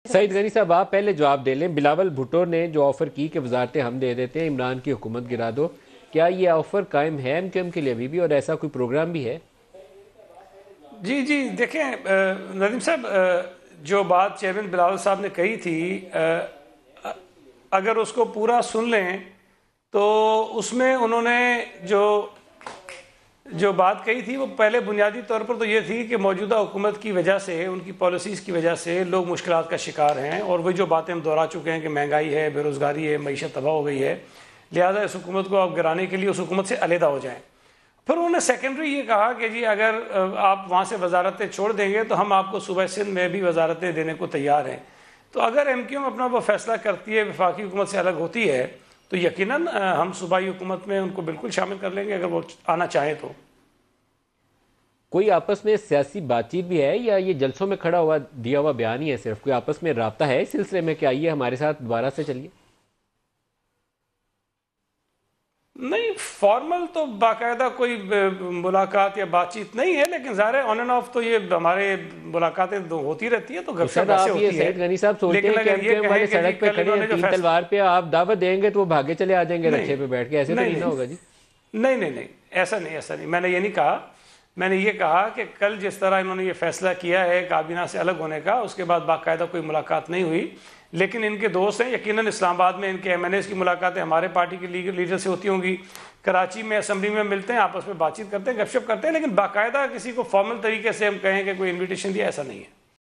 سعید غنی صاحب آپ پہلے جواب دے لیں. بلاول بھٹو نے جو آفر کی کہ وزارتیں ہم دے دیتے ہیں، عمران کی حکومت گرا دو، کیا یہ آفر قائم ہے ایم کیو ایم کے لیے ابھی بھی، اور ایسا کوئی پروگرام بھی ہے؟ جی دیکھیں ندیم صاحب، جو بات چیئرمین بلاول صاحب نے کہی تھی، اگر اس کو پورا سن لیں تو اس میں انہوں نے جو بات کہی تھی وہ پہلے بنیادی طور پر تو یہ تھی کہ موجودہ حکومت کی وجہ سے، ان کی پالیسیز کی وجہ سے لوگ مشکلات کا شکار ہیں، اور وہی جو باتیں ہم دہرا چکے ہیں کہ مہنگائی ہے، بے روزگاری ہے، معیشت تباہ ہو گئی ہے، لہٰذا اس حکومت کو آپ گرانے کے لیے اس حکومت سے علیحدہ ہو جائیں. پھر انہوں نے سیکنڈری یہ کہا کہ جی اگر آپ وہاں سے وزارتیں چھوڑ دیں گے تو ہم آپ کو صوبہ سندھ میں بھی وزارتیں دینے کو تیار ہیں. تو اگر ایم کیو ایم اپنا وہ فیصلہ کرتی ہے، وفاقی حکومت سے الگ ہوتی ہے، تو یقیناً ہم صوبائی حکومت میں ان کو بالکل شامل کر لیں گے اگر وہ آنا چاہیں تو. کوئی آپس میں سیاسی بات چیت بھی ہے یا یہ جلسوں میں کھڑا ہوا دیا ہوا بیان ہی ہے صرف؟ کوئی آپس میں رابطہ ہے اس سلسلے میں کہ آئیے ہمارے ساتھ دوبارہ سے چلیے؟ نہیں، فارمل تو باقاعدہ کوئی ملاقات یا بات چیت نہیں ہے، لیکن ظاہر ہے آن اینڈ آف تو یہ ہمارے ملاقاتیں ہوتی رہتی ہے، تو گپ شپ ایسے آپ یہ ہوتی ہے. سعید غنی صاحب سوچتے لیکن ہیں کہ اگر ایم کیو یہ ایم کہیں والے کہ جی سڑک پہ کل کھڑے انہوں ہیں نے جو 3 تلوار پہ، آپ دعوت دیں گے تو وہ بھاگے چلے آ جائیں گے رکشے پہ بیٹھ کے، ایسے تو نہیں نہ ہوگا جی؟ نہیں، ایسا نہیں، میں نے یہ نہیں کہا. میں نے یہ کہا کہ کل جس طرح انہوں نے یہ فیصلہ کیا ہے کابینہ سے الگ ہونے کا، اس کے بعد باقاعدہ کوئی ملاقات نہیں ہوئی، لیکن ان کے دوست ہیں، یقیناً اسلام آباد میں ان کے ایم این ایز کی ملاقاتیں ہمارے پارٹی کے لیڈر سے ہوتی ہوں گی، کراچی میں اسمبلی میں ملتے ہیں، آپس میں بات چیت کرتے ہیں، گپ شپ کرتے ہیں، لیکن باقاعدہ کسی کو فارمل طریقے سے ہم کہیں کہ کوئی انویٹیشن دیا، ایسا نہیں ہے.